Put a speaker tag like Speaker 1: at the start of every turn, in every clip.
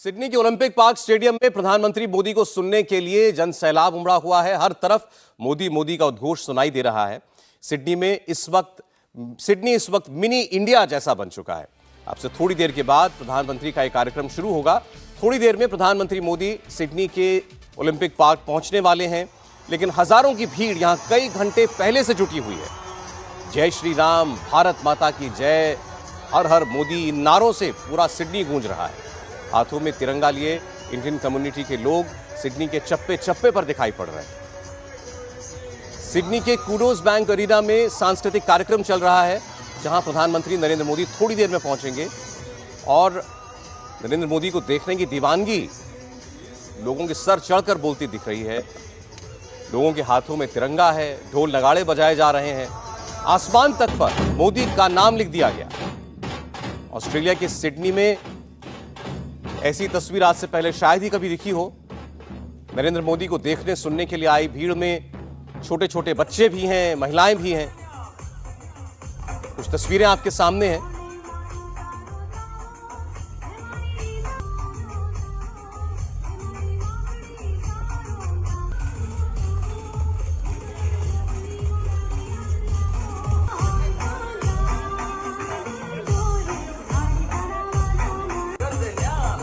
Speaker 1: Sydney के Olympic park stadium में प्रधानमंत्री मोदी को सुनने के लिए जन सैलाब उमड़ा हुआ है। हर तरफ मोदी मोदी का उद्घोष सुनाई दे रहा है। सिडनी इस वक्त मिनी इंडिया जैसा बन चुका है। अब से थोड़ी देर के बाद प्रधानमंत्री का एक कार्यक्रम शुरू होगा। थोड़ी देर में प्रधानमंत्री मोदी सिडनी के ओलंपिक पार्क पहुंचने वाले हैं, लेकिन हजारों की भीड़ यहां कई घंटे पहले से जुटी हुई है। जय श्री राम, भारत माता की जय, हर हर मोदी, इन नारों से पूरा सिडनी गूंज रहा है। हाथों में तिरंगा लिए इंडियन कम्युनिटी के लोग सिडनी के चप्पे चप्पे पर दिखाई पड़ रहे हैं। सिडनी के कूडोज बैंक अरीना में सांस्कृतिक कार्यक्रम चल रहा है, जहां प्रधानमंत्री नरेंद्र मोदी थोड़ी देर में पहुंचेंगे और नरेंद्र मोदी को देखने की दीवानगी लोगों के सर चढ़कर बोलती दिख रही है। लोगों के हाथों में तिरंगा है, ढोल नगाड़े बजाए जा रहे हैं। आसमान तक पर मोदी का नाम लिख दिया गया। ऑस्ट्रेलिया के सिडनी में ऐसी तस्वीर आज से पहले शायद ही कभी दिखी हो। नरेंद्र मोदी को देखने सुनने के लिए आई भीड़ में छोटे छोटे बच्चे भी हैं, महिलाएं भी हैं। कुछ तस्वीरें आपके सामने हैं।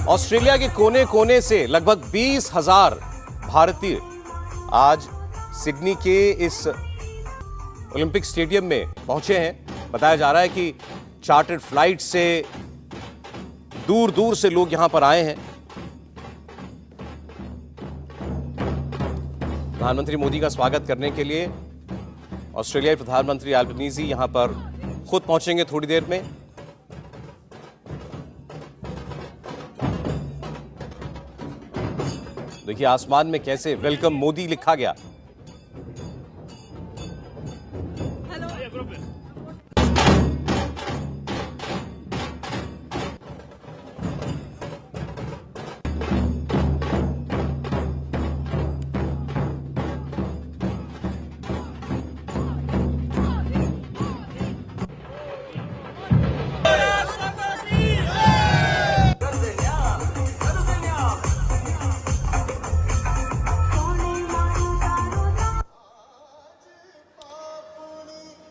Speaker 1: ऑस्ट्रेलिया के कोने कोने से लगभग 20,000 भारतीय आज सिडनी के इस ओलंपिक स्टेडियम में पहुंचे हैं। बताया जा रहा है कि चार्टर्ड फ्लाइट से दूर दूर से लोग यहां पर आए हैं। प्रधानमंत्री मोदी का स्वागत करने के लिए ऑस्ट्रेलियाई प्रधानमंत्री एल्बनीज़ी यहां पर खुद पहुंचेंगे थोड़ी देर में। देखिए आसमान में कैसे वेलकम मोदी लिखा गया।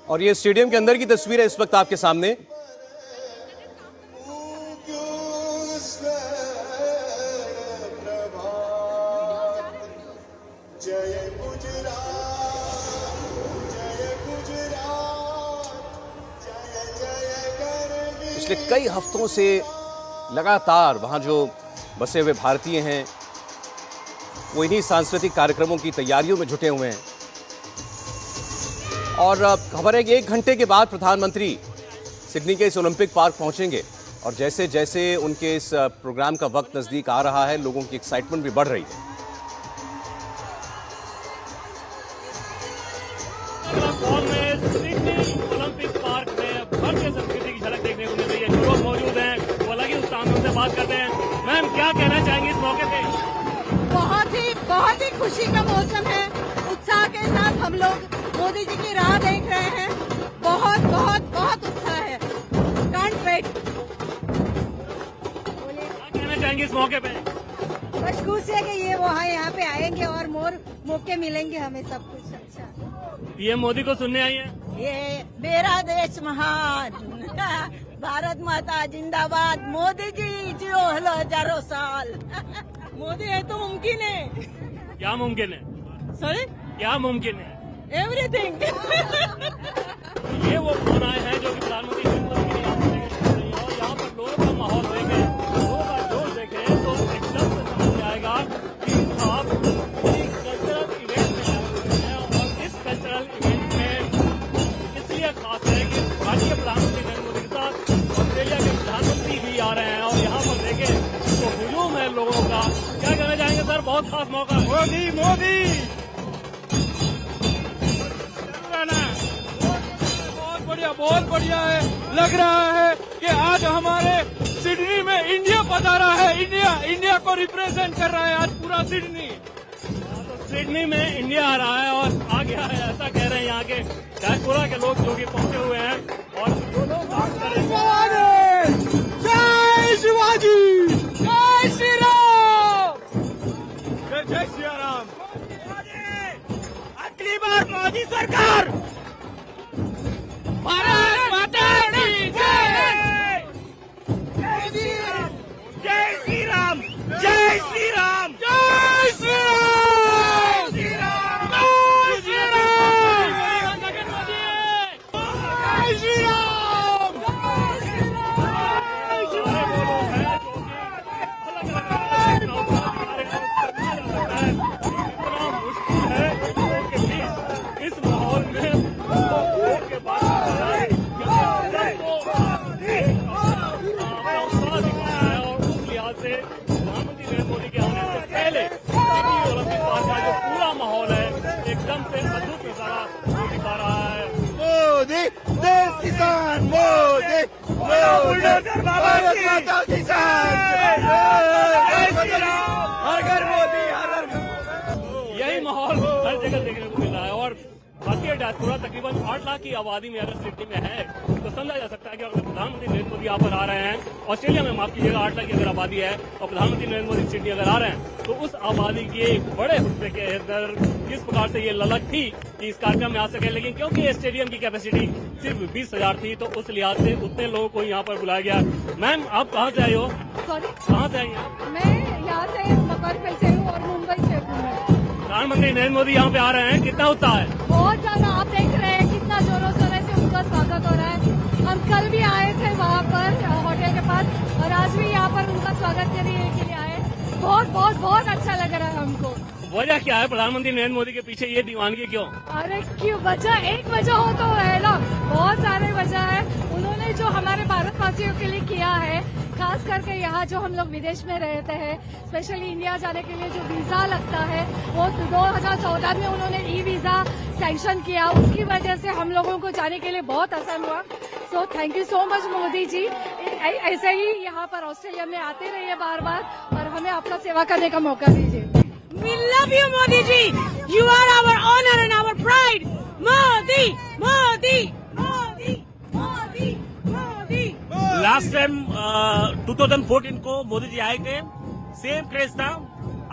Speaker 1: और ये स्टेडियम के अंदर की तस्वीर है इस वक्त आपके सामने। पिछले कई हफ्तों से लगातार वहां जो बसे हुए भारतीय हैं वो इन्हीं सांस्कृतिक कार्यक्रमों की तैयारियों में जुटे हुए हैं। और खबर है कि 1 घंटे के बाद प्रधानमंत्री सिडनी के इस ओलंपिक पार्क पहुंचेंगे और जैसे जैसे उनके इस प्रोग्राम का वक्त नजदीक आ रहा है, लोगों की एक्साइटमेंट भी बढ़ रही है।
Speaker 2: सिडनी ओलंपिक पार्क में भारतीय संस्कृति की झलक देखने को मिल रही है। जो लोग मौजूद हैं वो अलग ही उत्साह में उनसे बात करते हैं। मैम, क्या कहना चाहेंगे इस मौके पे?
Speaker 3: बहुत ही खुशी का मौसम है। उत्साह के साथ हम लोग मोदी जी की राह देख रहे हैं। बहुत बहुत बहुत उत्साह है। Can't wait.
Speaker 2: क्या कहना चाहेंगे इस मौके पे?
Speaker 3: बस खुश है कि ये वहाँ यहाँ पे आएंगे और मोर मौके मिलेंगे हमें सब कुछ अच्छा।
Speaker 2: पीएम मोदी को सुनने आई है।
Speaker 3: ये मेरा देश महान, भारत माता जिंदाबाद, मोदी जी जियो हलो हजारों साल। मोदी है तो मुमकिन है।
Speaker 2: क्या मुमकिन है?
Speaker 3: सॉरी,
Speaker 2: क्या मुमकिन है?
Speaker 3: एवरीथिंग।
Speaker 2: ये वो फोन आए हैं जो कि प्रधानमंत्री के लिए यहाँ पर और यहाँ पर लोगों का माहौल देखे, लोगों का जोश देखे तो एकदम से समझ में आएगा कि आप एक कल्चरल इवेंट में आए हैं। और इस कल्चरल इवेंट में इसलिए खास है कि भारतीय प्रधानमंत्री नरेंद्र मोदी के साथ ऑस्ट्रेलिया के प्रधानमंत्री भी आ रहे हैं और यहाँ पर देखे तो हुजूम है लोगों का। क्या कहना चाहेंगे सर? बहुत खास मौका। मोदी मोदी
Speaker 4: बहुत बढ़िया है। लग रहा है कि आज हमारे सिडनी में इंडिया पधारा है। इंडिया को रिप्रेजेंट कर रहा है आज पूरा सिडनी।
Speaker 2: तो सिडनी में इंडिया आ रहा है और आ गया है, ऐसा कह रहे हैं यहाँ के डायस्पोरा के लोग जो कि पहुंचे हुए हैं। और जो लोग बात कर रहे हैं,
Speaker 4: जय शिवाजी, जय श्री राम। की सरकार। भारत माता की जय। जय श्री राम, जय श्री राम, जय श्री राम, जय श्री राम, जय श्री राम, जय श्री राम।
Speaker 2: इस माहौल में के बाद और उस लिहाज से प्रधानमंत्री नरेंद्र मोदी के आने से पहले ओलंपिक पार्क का जो पूरा माहौल है एकदम से अद्भुत नजारा दिखा रहा है।
Speaker 4: मोदी देश किसान, मोदी भारत माता किसान, हर घर मोदी, हर घर।
Speaker 2: यही माहौल हर जगह देखने को मिल रहा है और भारतीय डायस्पोरा तकरीबन 8 लाख की आबादी में अगर सिडनी में है तो समझा जा सकता है कि अगर प्रधानमंत्री नरेंद्र मोदी यहाँ पर आ रहे हैं, ऑस्ट्रेलिया में माफ कीजिएगा 8 लाख की अगर आबादी है और प्रधानमंत्री नरेंद्र मोदी सिडनी अगर आ रहे हैं तो उस आबादी के एक बड़े हिस्से के अंदर किस प्रकार से ये ललक थी कि इस कार्यक्रम में आ सके, लेकिन क्योंकि स्टेडियम की कैपेसिटी सिर्फ 20,000 थी तो उस लिहाज से उतने लोगों को यहाँ पर बुलाया गया। मैम आप कहाँ से आई हो?
Speaker 3: सॉरी,
Speaker 2: कहाँ से आई हैं?
Speaker 3: मैं यहाँ से मकरपल से हूँ और मुंबई से हूँ।
Speaker 2: प्रधानमंत्री नरेंद्र मोदी यहाँ पे आ रहे हैं, कितना उत्साह है?
Speaker 3: बहुत ज्यादा, आप देख रहे हैं कितना जोरों शोरों से उनका स्वागत हो रहा है। हम कल भी आए थे वहाँ पर होटल के पास और आज भी यहाँ पर उनका स्वागत करने के लिए आए। बहुत बहुत बहुत अच्छा लग रहा है हमको।
Speaker 2: वजह क्या है प्रधानमंत्री नरेंद्र मोदी के पीछे ये दीवानगी क्यों?
Speaker 3: अरे क्यों, वजह एक वजह हो तो है ना, बहुत सारे वजह है। उन्होंने जो हमारे भारतवासियों के लिए किया है, खास करके यहाँ जो हम लोग विदेश में रहते हैं, स्पेशली इंडिया जाने के लिए जो वीजा लगता है वो 2014 में उन्होंने ई वीजा सैंक्शन किया, उसकी वजह से हम लोगों को जाने के लिए बहुत आसान हुआ। So thank you so much Modi ji. ऐसे ही यहाँ पर ऑस्ट्रेलिया में आते रहिए बार बार और हमें अपना सेवा करने का मौका दीजिए।
Speaker 5: We love you, Modi ji. You are our honor and our pride. Modi, Modi, Modi, Modi, Modi.
Speaker 6: Last time 2014 को मोदी जी आए थे, सेम क्रेज था,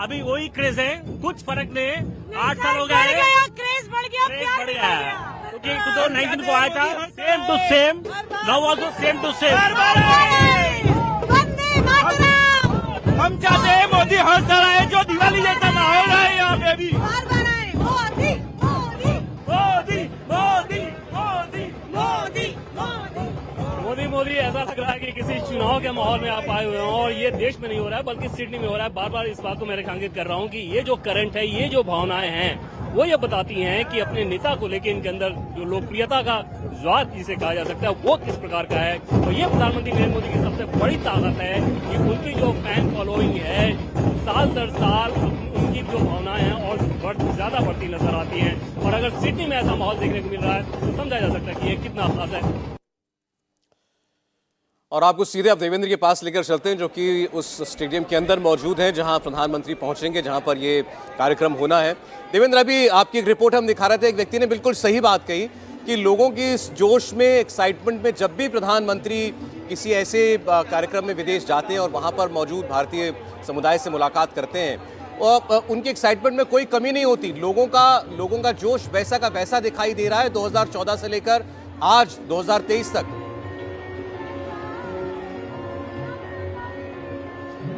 Speaker 6: अभी वही क्रेज है, कुछ फर्क नहीं है। 8 साल हो
Speaker 5: बढ़
Speaker 6: गए,
Speaker 5: गया, क्रेज बढ़ गया,
Speaker 6: क्रेज
Speaker 5: प्यार
Speaker 6: बढ़
Speaker 5: भी
Speaker 6: गया
Speaker 5: बढ़
Speaker 6: है,
Speaker 5: गया।
Speaker 6: क्योंकि 2019 को आया था, same to same, now also same to same.
Speaker 5: वंदे मातरम।
Speaker 4: हम चाहते हैं मोदी हर साल आए, जो दिवाली जैसा माहौल है यहाँ पे भी।
Speaker 5: बार बार आए, मोदी, मोदी,
Speaker 6: मोदी मोदी मोदी
Speaker 5: मोदी, मोदी।
Speaker 2: मोदी मोदी ऐसा लग रहा है कि किसी चुनाव के माहौल में आप आए हुए हैं और ये देश में नहीं हो रहा है बल्कि सिडनी में हो रहा है। बार बार इस बात को मैं रेखांकित कर रहा हूँ कि ये जो करंट है, ये जो भावनाएं हैं वो ये बताती हैं कि अपने नेता को लेकर इनके अंदर जो लोकप्रियता का ज्वार जिसे कहा जा सकता है वो किस प्रकार का है। तो ये प्रधानमंत्री नरेंद्र मोदी की सबसे बड़ी ताकत है कि उनकी जो फैन फॉलोइंग है साल दर साल उनकी जो भावनाएं हैं और ज्यादा बढ़ती नजर आती हैं। और अगर सिडनी में ऐसा माहौल देखने को मिल रहा है तो समझा जा सकता है कि ये कितना खास है।
Speaker 1: और आपको सीधे अब देवेंद्र के पास लेकर चलते हैं जो कि उस स्टेडियम के अंदर मौजूद हैं जहां प्रधानमंत्री पहुंचेंगे, जहां पर ये कार्यक्रम होना है। देवेंद्र, अभी आपकी एक रिपोर्ट हम दिखा रहे थे, एक व्यक्ति ने बिल्कुल सही बात कही कि लोगों की इस जोश में, एक्साइटमेंट में जब भी प्रधानमंत्री किसी ऐसे कार्यक्रम में विदेश जाते हैं और वहाँ पर मौजूद भारतीय समुदाय से मुलाकात करते हैं और उनकी एक्साइटमेंट में कोई कमी नहीं होती। लोगों का जोश वैसा का वैसा दिखाई दे रहा है 2014 से लेकर आज 2023 तक।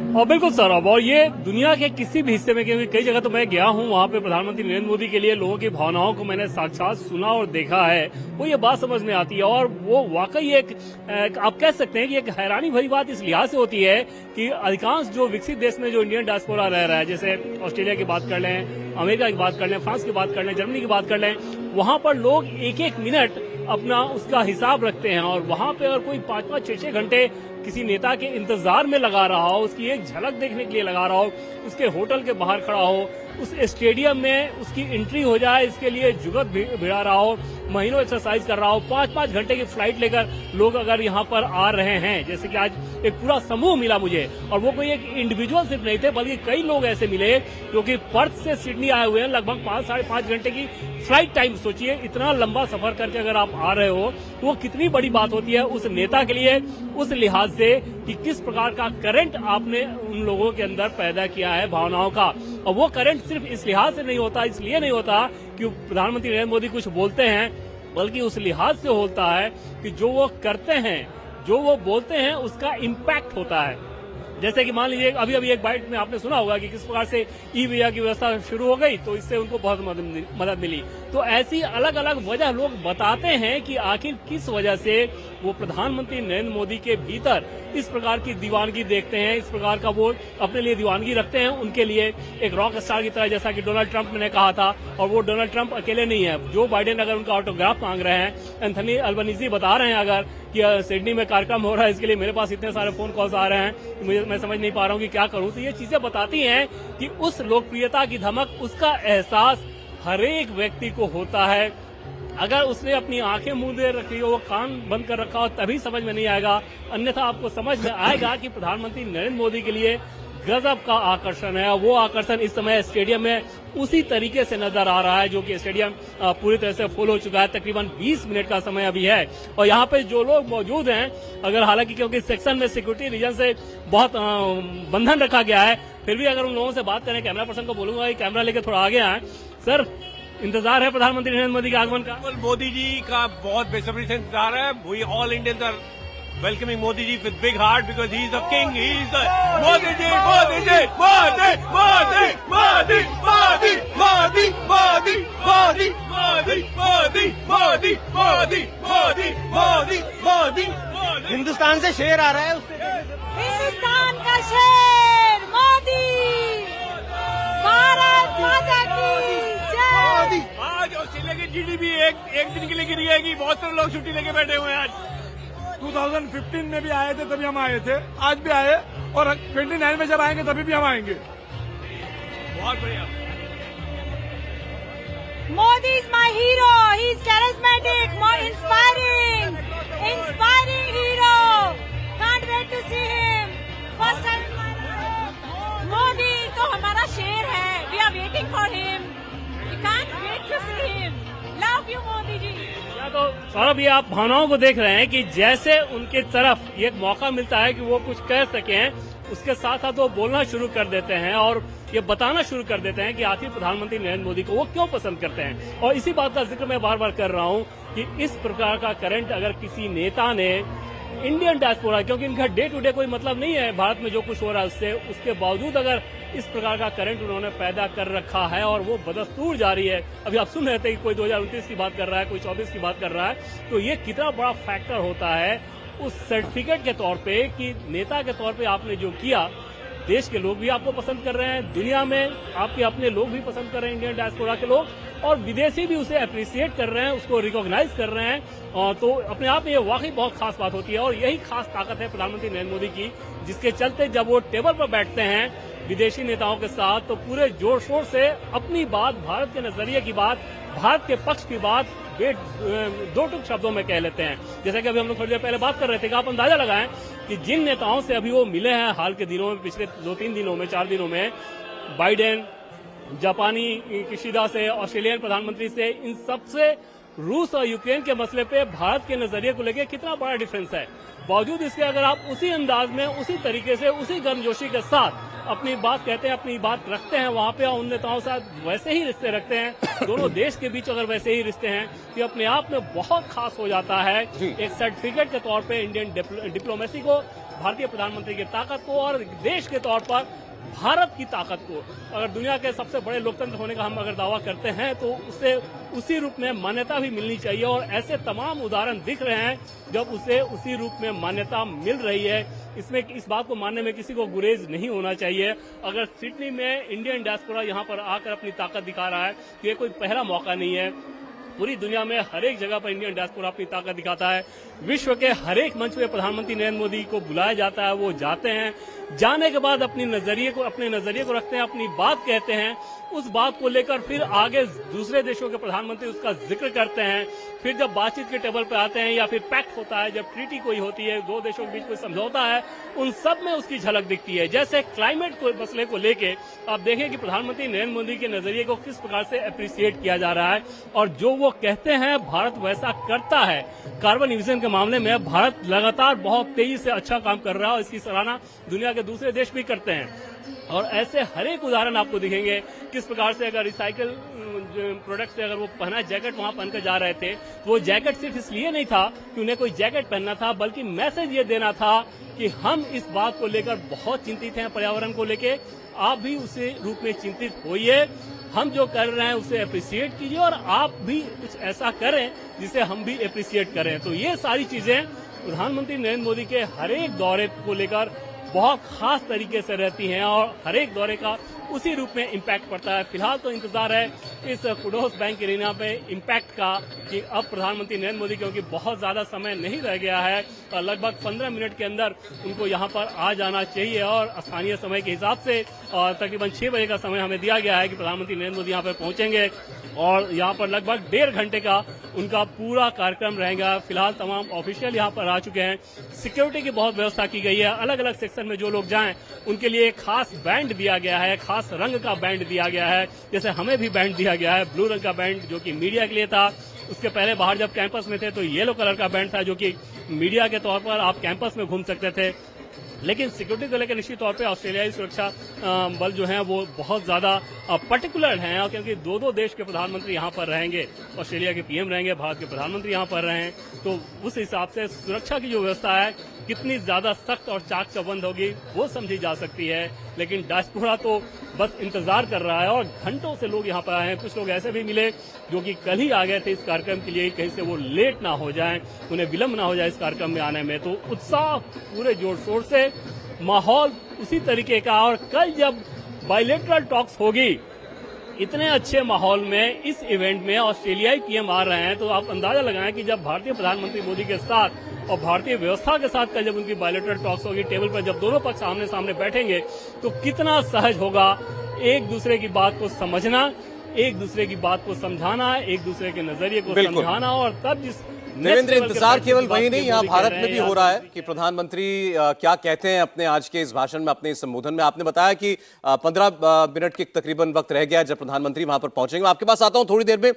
Speaker 2: और बिल्कुल सर, अब और ये दुनिया के किसी भी हिस्से में, क्योंकि कई जगह तो मैं गया हूँ वहाँ पे प्रधानमंत्री नरेंद्र मोदी के लिए लोगों की भावनाओं को मैंने साक्षात सुना और देखा है, वो ये बात समझ में आती है। और वो वाकई एक आप कह सकते हैं कि एक हैरानी भरी बात इस लिहाज से होती है कि अधिकांश जो विकसित देश में जो इंडियन डायस्पोरा रह रहा है, जैसे ऑस्ट्रेलिया की बात कर लें, अमेरिका की बात कर लें, फ्रांस की बात कर लें, जर्मनी की बात कर लें, वहाँ पर लोग एक एक मिनट अपना उसका हिसाब रखते हैं और वहाँ पे अगर कोई 5-5, 6-6 घंटे किसी नेता के इंतजार में लगा रहा हो, उसकी एक झलक देखने के लिए लगा रहा हो, उसके होटल के बाहर खड़ा हो, उस स्टेडियम में उसकी एंट्री हो जाए इसके लिए जुगत भिड़ा रहा हो, महीनों एक्सरसाइज कर रहा हो, 5-5 घंटे की फ्लाइट लेकर लोग अगर यहाँ पर आ रहे हैं, जैसे कि आज एक पूरा समूह मिला मुझे, और वो कोई एक इंडिविजुअल सिर्फ नहीं थे बल्कि कई लोग ऐसे मिले जो कि पर्थ से सिडनी आए हुए हैं, लगभग 5-5.5 घंटे की फ्लाइट टाइम। सोचिए इतना लंबा सफर करके अगर आप आ रहे हो तो वो कितनी बड़ी बात होती है उस नेता के लिए, उस लिहाज से कि किस प्रकार का करंट आपने उन लोगों के अंदर पैदा किया है भावनाओं का। और वो करंट सिर्फ इस लिहाज से नहीं होता, इसलिए नहीं होता कि प्रधानमंत्री नरेंद्र मोदी कुछ बोलते हैं, बल्कि उस लिहाज से होता है कि जो वो करते हैं, जो वो बोलते हैं, उसका इम्पैक्ट होता है। जैसे कि मान लीजिए अभी एक बाइट में आपने सुना होगा कि किस प्रकार से ई वीजा की व्यवस्था शुरू हो गई तो इससे उनको बहुत मदद मिली। तो ऐसी अलग अलग वजह लोग बताते हैं कि आखिर किस वजह से वो प्रधानमंत्री नरेंद्र मोदी के भीतर इस प्रकार की दीवानगी देखते हैं, इस प्रकार का वो अपने लिए दीवानगी रखते हैं। उनके लिए एक रॉक स्टार की तरह, जैसा कि डोनाल्ड ट्रंप ने कहा था, और वो डोनाल्ड ट्रंप अकेले नहीं है। जो बाइडेन अगर उनका ऑटोग्राफ मांग रहे हैं, एंथनी अल्बनीजी बता रहे हैं अगर कि सिडनी में कार्यक्रम हो रहा है, इसके लिए मेरे पास इतने सारे फोन कॉल्स आ रहे हैं, मैं समझ नहीं पा रहा हूँ कि क्या करूँ। तो ये चीजें बताती हैं कि उस लोकप्रियता की धमक, उसका एहसास हर एक व्यक्ति को होता है। अगर उसने अपनी आंखें मूंदे रखी हो, वो कान बंद कर रखा हो, तभी समझ में नहीं आएगा। अन्यथा आपको समझ में आएगा कि प्रधानमंत्री नरेंद्र मोदी के लिए गजब का आकर्षण है। वो आकर्षण इस समय स्टेडियम में उसी तरीके से नजर आ रहा है, जो कि स्टेडियम पूरी तरह से फुल हो चुका है। तकरीबन 20 मिनट का समय अभी है और यहाँ पे जो लोग मौजूद हैं, अगर हालांकि क्योंकि सेक्शन में सिक्योरिटी रीजन से बहुत बंधन रखा गया है, फिर भी अगर उन लोगों से बात करें, कैमरा पर्सन को बोलूंगा कि कैमरा लेके थोड़ा आगे आए। सर, इंतजार है प्रधानमंत्री नरेंद्र मोदी के आगमन का?
Speaker 6: मोदी जी का बहुत बेसब्री से इंतजार है। We all Indians are welcoming Modi ji with big heart because he is the king. He is the Modi ji, Modi ji, Modi, Modi, Modi, Modi, Modi, Modi, Modi, Modi, Modi, Modi, Modi, Modi, Modi, Modi, Modi.
Speaker 7: Hindustan से शेर आ रहा है उससे।
Speaker 5: हिंदुस्तान का शेर मोदी, भारत माता की जय।
Speaker 6: आज ऑस्ट्रेलिया की जीडीपी एक दिन के लिए गिरी है कि बहुत सारे लोग छुट्टी लेके बैठे हुए हैं आज।
Speaker 4: 2015 में भी आए थे, तभी हम आए थे, आज भी आए, और 29 में जब आएंगे तभी भी हम आएंगे।
Speaker 6: बहुत बढ़िया।
Speaker 5: Modi is my hero. He is charismatic, more inspiring hero. Can't wait to see him. First time in my life. Modi तो हमारा शेर है. We are waiting for him. We can't wait to see him. Love you, Modi ji.
Speaker 2: तो सौरभ, ये आप भावनाओं को देख रहे हैं कि जैसे उनके तरफ एक मौका मिलता है कि वो कुछ कह सकें, उसके साथ साथ वो बोलना शुरू कर देते हैं और ये बताना शुरू कर देते हैं कि आखिर प्रधानमंत्री नरेंद्र मोदी को वो क्यों पसंद करते हैं। और इसी बात का जिक्र मैं बार बार कर रहा हूँ कि इस प्रकार का करंट अगर किसी नेता ने इंडियन डायस्पोरा, क्योंकि इनका डे टू डे कोई मतलब नहीं है भारत में जो कुछ हो रहा है उससे, उसके बावजूद अगर इस प्रकार का करंट उन्होंने पैदा कर रखा है और वो बदस्तूर जारी है। अभी आप सुन रहे थे कि कोई 2029 की बात कर रहा है, कोई 24 की बात कर रहा है, तो ये कितना बड़ा फैक्टर होता है उस सर्टिफिकेट के तौर पे कि नेता के तौर पे आपने जो किया, देश के लोग भी आपको पसंद कर रहे हैं, दुनिया में आपके अपने लोग भी पसंद कर रहे हैं, इंडियन डायस्पोरा के लोग, और विदेशी भी उसे अप्रिशिएट कर रहे हैं, उसको रिकॉग्नाइज कर रहे हैं। तो अपने आप में ये वाकई बहुत खास बात होती है और यही खास ताकत है प्रधानमंत्री नरेंद्र मोदी की, जिसके चलते जब वो टेबल पर बैठते हैं विदेशी नेताओं के साथ तो पूरे जोर शोर से अपनी बात, भारत के नजरिए की बात, भारत के पक्ष की बात दो टुक शब्दों में कह लेते हैं। जैसे कि अभी हम लोग थोड़ी देर पहले बात कर रहे थे कि आप अंदाजा लगाएं कि जिन नेताओं से अभी वो मिले हैं हाल के दिनों में, पिछले 2-3 दिनों में, 4 दिनों में, बाइडेन, जापानी किशिदा से, ऑस्ट्रेलियन प्रधानमंत्री से, इन सबसे रूस और यूक्रेन के मसले पे भारत के नजरिए को लेकर कितना बड़ा डिफरेंस है। बावजूद इसके अगर आप उसी अंदाज में, उसी तरीके से, उसी गर्मजोशी के साथ अपनी बात कहते हैं, अपनी बात रखते हैं वहां पे, और उन नेताओं के साथ वैसे ही रिश्ते रखते हैं, दोनों देश के बीच अगर वैसे ही रिश्ते हैं, तो अपने आप में बहुत खास हो जाता है। एक सर्टिफिकेट के तौर पे इंडियन डिप्लोमेसी को, भारतीय प्रधानमंत्री की ताकत को और देश के तौर पर भारत की ताकत को, अगर दुनिया के सबसे बड़े लोकतंत्र होने का हम अगर दावा करते हैं तो उससे उसी रूप में मान्यता भी मिलनी चाहिए। और ऐसे तमाम उदाहरण दिख रहे हैं जब उसे उसी रूप में मान्यता मिल रही है। इसमें इस बात को मानने में किसी को गुरेज नहीं होना चाहिए। अगर सिडनी में इंडियन डायस्पोरा यहाँ पर आकर अपनी ताकत दिखा रहा है तो ये कोई पहला मौका नहीं है। पूरी दुनिया में हर एक जगह पर इंडियन डायस्पोरा अपनी ताकत दिखाता है। विश्व के हर एक मंच पे प्रधानमंत्री नरेंद्र मोदी को बुलाया जाता है, वो जाते हैं। जाने के बाद अपने नजरिए को रखते हैं, अपनी बात कहते हैं, उस बात को लेकर फिर आगे दूसरे देशों के प्रधानमंत्री उसका जिक्र करते हैं। फिर जब बातचीत के टेबल पे आते हैं या फिर पैक्ट होता है, जब ट्रीटी कोई होती है, दो देशों के बीच कोई समझौता है, उन सब में उसकी झलक दिखती है। जैसे क्लाइमेट को मसले को लेके आप देखें कि प्रधानमंत्री नरेंद्र मोदी के नजरिए को किस प्रकार से अप्रिशिएट किया जा रहा है, और जो वो कहते हैं भारत वैसा करता है। कार्बन इमिशन के मामले में भारत लगातार बहुत तेजी से अच्छा काम कर रहा है और इसकी सराहना दुनिया के दूसरे देश भी करते हैं। और ऐसे हर एक उदाहरण आपको दिखेंगे किस प्रकार से अगर रिसाइकल प्रोडक्ट से अगर वो पहना जैकेट वहां पहनकर जा रहे थे, तो वो जैकेट सिर्फ इसलिए नहीं था कि उन्हें कोई जैकेट पहनना था, बल्कि मैसेज ये देना था कि हम इस बात को लेकर बहुत चिंतित हैं, पर्यावरण को लेके, आप भी उसी रूप में चिंतित होइए, हम जो कर रहे हैं उसे अप्रिशिएट कीजिए और आप भी कुछ ऐसा करें जिसे हम भी अप्रिशिएट करें। तो ये सारी चीजें प्रधानमंत्री नरेंद्र मोदी के हर एक दौरे को लेकर बहुत खास तरीके से रहती हैं और हर एक दौरे का उसी रूप में इम्पैक्ट पड़ता है। फिलहाल तो इंतजार है इस कुडोस बैंक एरिना पे इम्पैक्ट का कि अब प्रधानमंत्री नरेंद्र मोदी, क्योंकि बहुत ज्यादा समय नहीं रह गया है, तो लगभग 15 मिनट के अंदर उनको यहाँ पर आ जाना चाहिए और स्थानीय समय के हिसाब से तकरीबन 6 बजे का समय हमें दिया गया है कि प्रधानमंत्री नरेंद्र मोदी यहाँ पर पहुंचेंगे और यहाँ पर लगभग 1.5 घंटे का उनका पूरा कार्यक्रम रहेगा। फिलहाल तमाम ऑफिशियल यहाँ पर आ चुके हैं, सिक्योरिटी की बहुत व्यवस्था की गई है, अलग अलग सेक्शन में जो लोग जाएं उनके लिए खास बैंड दिया गया है, खास रंग का बैंड दिया गया है, जैसे हमें भी बैंड दिया गया है ब्लू रंग का बैंड जो कि मीडिया के लिए था। उसके पहले बाहर जब कैंपस में थे तो येलो कलर का बैंड था जो कि मीडिया के तौर पर आप कैंपस में घूम सकते थे। लेकिन सिक्योरिटी को लेकर निश्चित तौर पे ऑस्ट्रेलियाई सुरक्षा बल जो हैं वो बहुत ज्यादा पर्टिकुलर हैं, और क्योंकि दो देश के प्रधानमंत्री यहाँ पर रहेंगे, ऑस्ट्रेलिया के पीएम रहेंगे, भारत के प्रधानमंत्री यहाँ पर रहे हैं, तो उस हिसाब से सुरक्षा की जो व्यवस्था है कितनी ज्यादा सख्त और चाक चौबंद होगी वो समझी जा सकती है। लेकिन डायस्पोरा तो बस इंतजार कर रहा है और घंटों से लोग यहाँ पर आए हैं। कुछ लोग ऐसे भी मिले जो कि कल ही आ गए थे इस कार्यक्रम के लिए, कहीं से वो लेट ना हो जाएं, उन्हें विलंब ना हो जाए इस कार्यक्रम में आने में। तो उत्साह पूरे जोर शोर से, माहौल उसी तरीके का, और कल जब बायलैटरल टॉक्स होगी इतने अच्छे माहौल में इस इवेंट में ऑस्ट्रेलियाई पीएम आ रहे हैं, तो आप अंदाजा लगाएं कि जब भारतीय प्रधानमंत्री मोदी के साथ और भारतीय व्यवस्था के साथ कल जब उनकी बायलैटरल टॉक्स होगी, टेबल पर जब दोनों पक्ष आमने सामने बैठेंगे, तो कितना सहज होगा एक दूसरे की बात को समझना, एक दूसरे की बात को समझाना, एक दूसरे के नजरिए को समझाना, और तब जिस
Speaker 1: नरेंद्र, इंतजार केवल वही नहीं, यहाँ भारत में भी हो रहा है कि प्रधानमंत्री क्या कहते हैं अपने आज के इस भाषण में, अपने इस संबोधन में। आपने बताया कि 15 मिनट के तकरीबन वक्त रह गया जब प्रधानमंत्री वहां पर पहुंचेंगे। मैं आपके पास आता हूं थोड़ी देर में।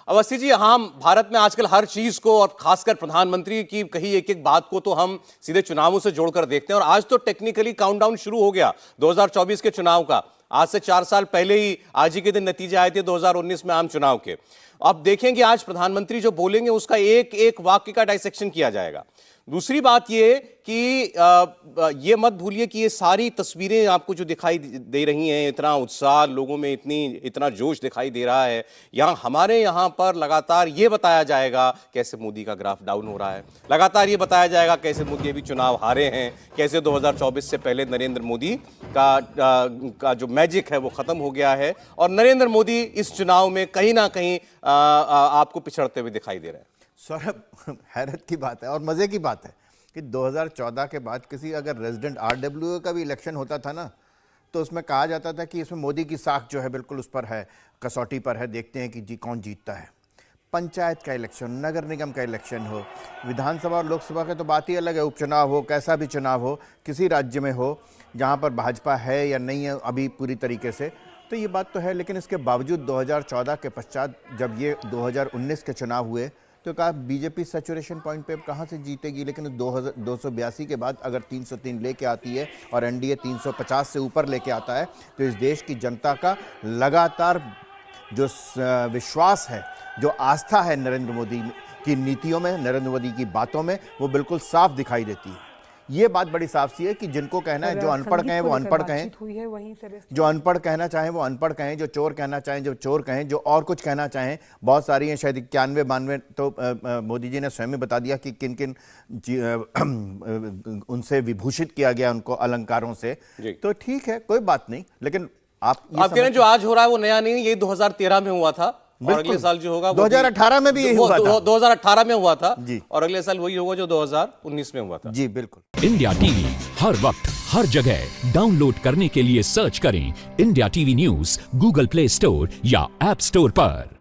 Speaker 1: अवस्थी जी, हम भारत में आजकल हर चीज को और खासकर प्रधानमंत्री की कही एक एक बात को तो हम सीधे चुनावों से जोड़कर देखते हैं, और आज तो टेक्निकली काउंटडाउन शुरू हो गया 2024 के चुनाव का। आज से 4 साल पहले ही आज ही के दिन नतीजे आए थे 2019 में आम चुनाव के। अब देखेंगे आज प्रधानमंत्री जो बोलेंगे उसका एक एक वाक्य का डाइसेक्शन किया जाएगा। दूसरी बात ये कि ये मत भूलिए कि ये सारी तस्वीरें आपको जो दिखाई दे रही हैं, इतना उत्साह लोगों में, इतना जोश दिखाई दे रहा है, हमारे यहाँ पर लगातार ये बताया जाएगा कैसे मोदी का ग्राफ डाउन हो रहा है, लगातार ये बताया जाएगा कैसे मोदी अभी चुनाव हारे हैं, कैसे 2024 से पहले नरेंद्र मोदी का जो मैजिक है वो खत्म हो गया है, और नरेंद्र मोदी इस चुनाव में कहीं ना कहीं आपको पिछड़ते हुए दिखाई दे रहे हैं।
Speaker 7: सौरभ, हैरत की बात है और मजे की बात है कि 2014 के बाद किसी अगर रेजिडेंट RWA का भी इलेक्शन होता था ना, तो उसमें कहा जाता था कि इसमें मोदी की साख जो है बिल्कुल उस पर है, कसौटी पर है, देखते हैं कि कौन जीतता है। पंचायत का इलेक्शन, नगर निगम का इलेक्शन हो, विधानसभा और लोकसभा का तो बात ही अलग है, उपचुनाव हो, कैसा भी चुनाव हो, किसी राज्य में हो जहाँ पर भाजपा है या नहीं है अभी पूरी तरीके से, तो ये बात तो है। लेकिन इसके बावजूद 2014 के पश्चात जब ये 2019 के चुनाव हुए तो कहा बीजेपी सैचुरेशन पॉइंट पे कहाँ से जीतेगी, लेकिन 282 के बाद अगर 303 लेके आती है और एनडीए 350 से ऊपर लेके आता है, तो इस देश की जनता का लगातार जो विश्वास है, जो आस्था है नरेंद्र मोदी की नीतियों में, नरेंद्र मोदी की बातों में, वो बिल्कुल साफ दिखाई देती है। ये बात बड़ी साफ सी है कि जिनको कहना है, जो अनपढ़ कहें वो अनपढ़ कहें, जो अनपढ़ कहना चाहें वो अनपढ़ कहें, जो चोर कहना चाहें जो चोर कहें, जो और कुछ कहना चाहें बहुत सारी हैं, शायद 91-92 तो मोदी जी ने स्वयं ही बता दिया कि किन किन उनसे विभूषित किया गया उनको अलंकारों से। तो ठीक है, कोई बात नहीं, लेकिन आप कह रहे हैं
Speaker 1: जो आज हो रहा है वो नया नहीं है, ये 2013 में हुआ था, और अगले साल जो होगा
Speaker 7: 2018 में भी यही हुआ था।
Speaker 1: 2018 में हुआ था
Speaker 7: जी।
Speaker 1: और अगले साल वही होगा जो 2019 में हुआ था।
Speaker 7: जी बिल्कुल।
Speaker 8: इंडिया टीवी हर वक्त हर जगह डाउनलोड करने के लिए सर्च करें India TV news Google play store या ऐप स्टोर पर।